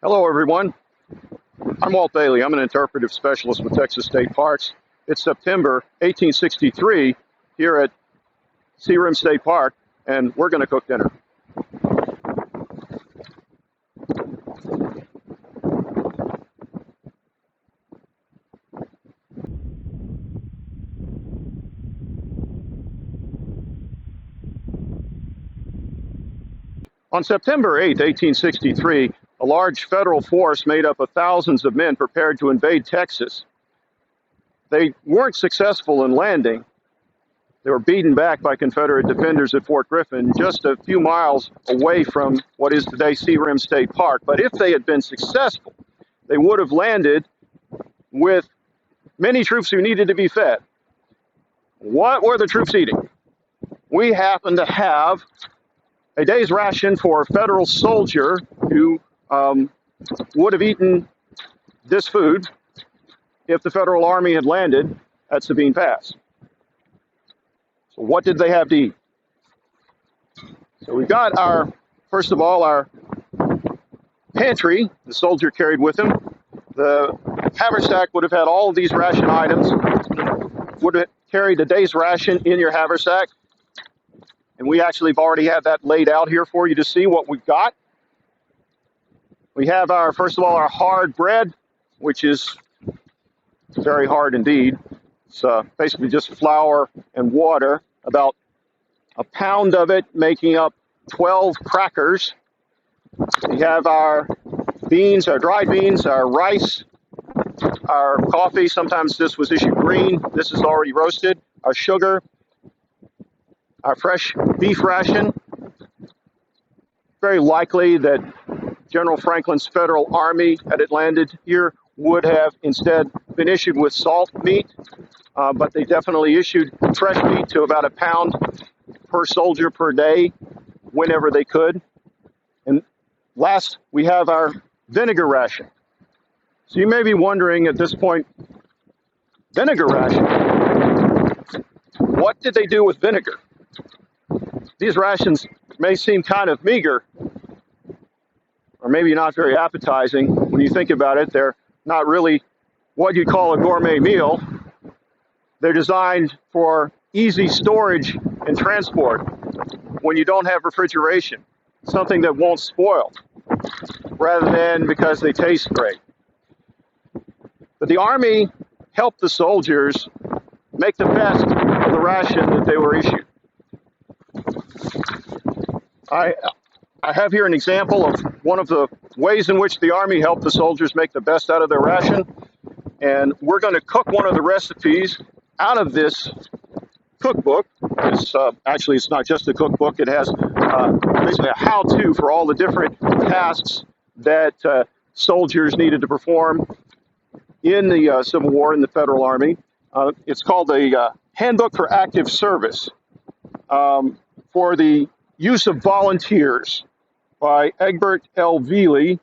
Hello, everyone. I'm Walt Bailey. I'm an interpretive specialist with Texas State Parks. It's September 1863 here at Searim State Park, and we're going to cook dinner. On September 8, 1863, a large federal force made up of thousands of men prepared to invade Texas. They weren't successful in landing. They were beaten back by Confederate defenders at Fort Griffin, just a few miles away from what is today Searim State Park. But if they had been successful, they would have landed with many troops who needed to be fed. What were the troops eating? We happen to have a day's ration for a federal soldier who would have eaten this food if the Federal Army had landed at Sabine Pass. So what did they have to eat? So we've got first of all, our pantry the soldier carried with him. The haversack would have had all of these ration items, would have carried a day's ration in your haversack. And we actually have already had that laid out here for you to see what we've got. We have first of all, our hard bread, which is very hard indeed. It's basically just flour and water, about a pound of it making up 12 crackers. We have our beans, our dried beans, our rice, our coffee. Sometimes this was issued green. This is already roasted. Our sugar, our fresh beef ration. Very likely that General Franklin's Federal Army, had it landed here, would have instead been issued with salt meat, but they definitely issued fresh meat to about a pound per soldier per day, whenever they could. And last, we have our vinegar ration. So you may be wondering at this point, vinegar ration? What did they do with vinegar? These rations may seem kind of meager, or maybe not very appetizing. When you think about it, they're not really what you call a gourmet meal. They're designed for easy storage and transport when you don't have refrigeration, something that won't spoil, rather than because they taste great. But the Army helped the soldiers make the best of the ration that they were issued. I have here an example of one of the ways in which the Army helped the soldiers make the best out of their ration. And we're going to cook one of the recipes out of this cookbook. Actually, it's not just a cookbook. It has basically a how-to for all the different tasks that soldiers needed to perform in the Civil War in the Federal Army. It's called the Handbook for Active Service for the Use of Volunteers by Egbert L. Veely,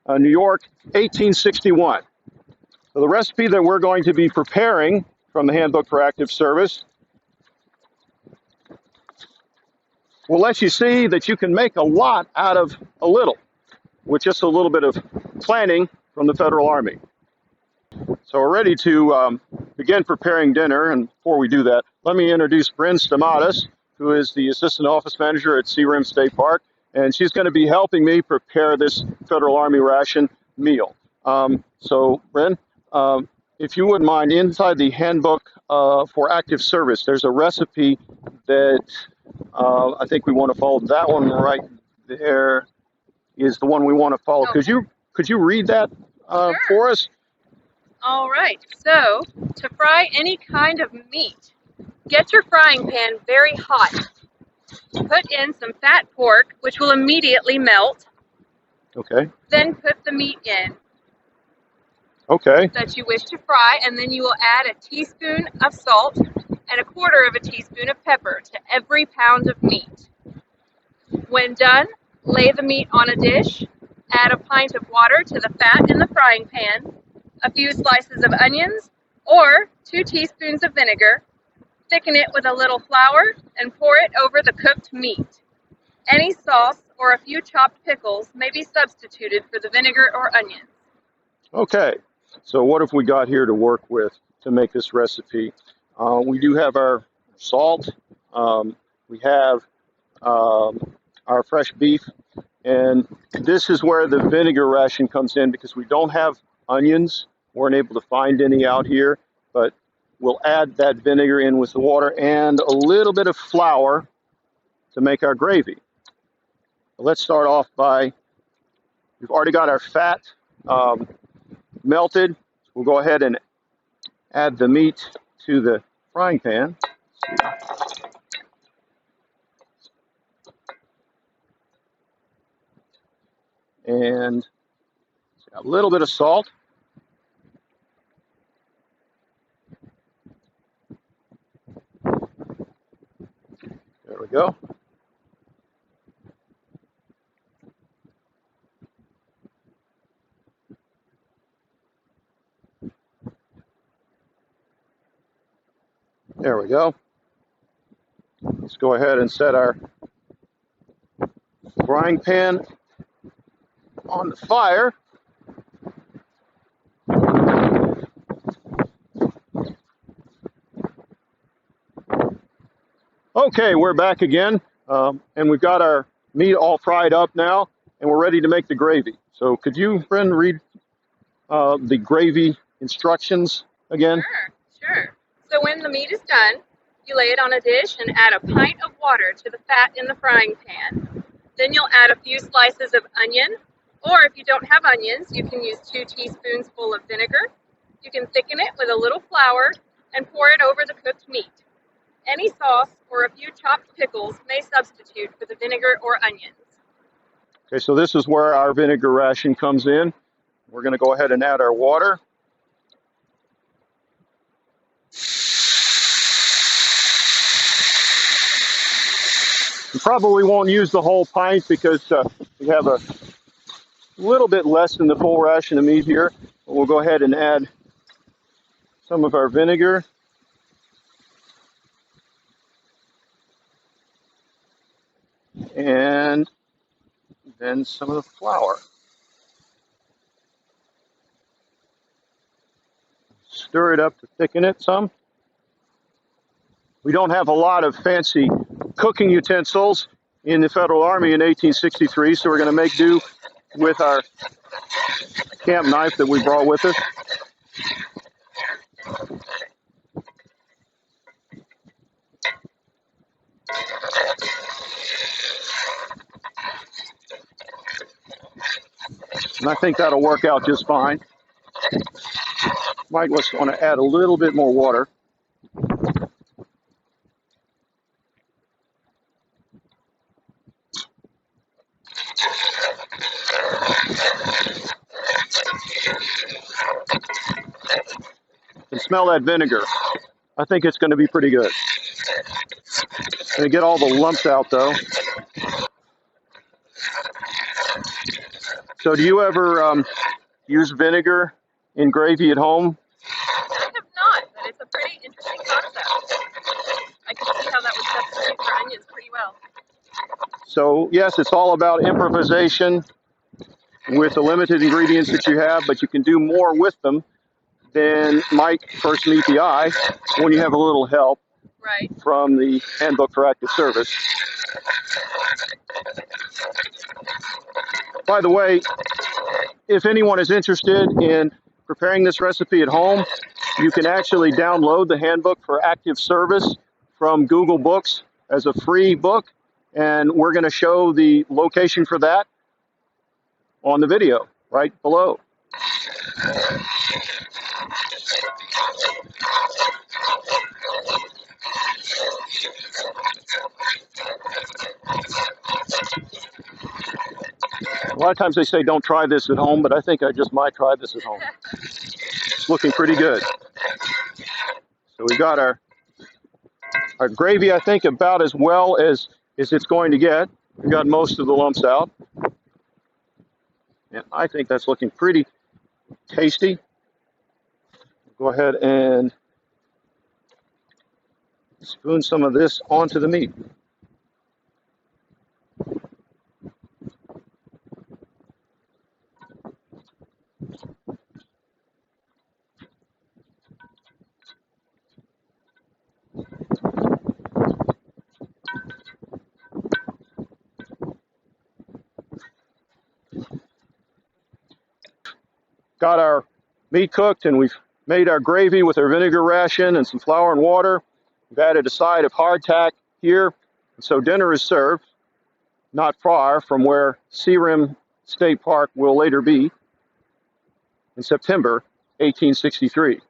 New York, 1861. So the recipe that we're going to be preparing from the Handbook for Active Service will let you see that you can make a lot out of a little with just a little bit of planning from the Federal Army. So we're ready to begin preparing dinner, and before we do that, let me introduce Bryn Stamatis, who is the Assistant Office Manager at Searim State Park, and she's going to be helping me prepare this Federal Army ration meal. So, Bryn, if you wouldn't mind, inside the Handbook for Active Service, there's a recipe that I think we want to follow. That one right there is the one we want to follow. Okay. Could you read that Sure. for us? All right, so to fry any kind of meat, get your frying pan very hot. Put in some fat pork, which will immediately melt. Okay. Then put the meat in Okay. that you wish to fry, and then you will add a teaspoon of salt and a quarter of a teaspoon of pepper to every pound of meat. When done, lay the meat on a dish, add a pint of water to the fat in the frying pan, a few slices of onions, or 2 teaspoons of vinegar. Thicken it with a little flour and pour it over the cooked meat. Any sauce or a few chopped pickles may be substituted for the vinegar or onions. Okay, so what have we got here to work with to make this recipe? We do have our salt, we have our fresh beef, and this is where the vinegar ration comes in because we don't have onions. Weren't able to find any out here, but we'll add that vinegar in with the water and a little bit of flour to make our gravy. Let's start off by, we've already got our fat melted. We'll go ahead and add the meat to the frying pan. And a little bit of salt. There we go. There we go. Let's go ahead and set our frying pan on the fire. Okay, we're back again, and we've got our meat all fried up now, and we're ready to make the gravy. So could you, Bryn, read the gravy instructions again? Sure. So when the meat is done, you lay it on a dish and add a pint of water to the fat in the frying pan. Then you'll add a few slices of onion, or if you don't have onions, you can use 2 teaspoons full of vinegar. You can thicken it with a little flour and pour it over the cooked meat. Any sauce or a few chopped pickles may substitute for the vinegar or onions. Okay, so this is where our vinegar ration comes in. We're going to go ahead and add our water. You probably won't use the whole pint because we have a little bit less than the full ration of meat here. But we'll go ahead and add some of our vinegar. And then some of the flour. Stir it up to thicken it some. We don't have a lot of fancy cooking utensils in the Federal Army in 1863, so we're going to make do with our camp knife that we brought with us. And I think that'll work out just fine. Might just want to add a little bit more water. And smell that vinegar. I think it's going to be pretty good. Going to get all the lumps out though. So do you ever use vinegar in gravy at home? I have not, but it's a pretty interesting concept. I can see how that would substitute for onions pretty well. So yes, it's all about improvisation with the limited ingredients that you have, but you can do more with them than might first meet the eye when you have a little help from the Handbook for Active Service. By the way, if anyone is interested in preparing this recipe at home, you can actually download the Handbook for Active Service from Google Books as a free book, and we're going to show the location for that on the video right below. A lot of times they say don't try this at home, but I think I just might try this at home. It's looking pretty good. So we've got our gravy, I think, about as well as it's going to get. We've got most of the lumps out. And I think that's looking pretty tasty. Go ahead and spoon some of this onto the meat. got our meat cooked, and we've made our gravy with our vinegar ration and some flour and water. We've added a side of hardtack here. And so dinner is served, not far from where Searim State Park will later be in September 1863.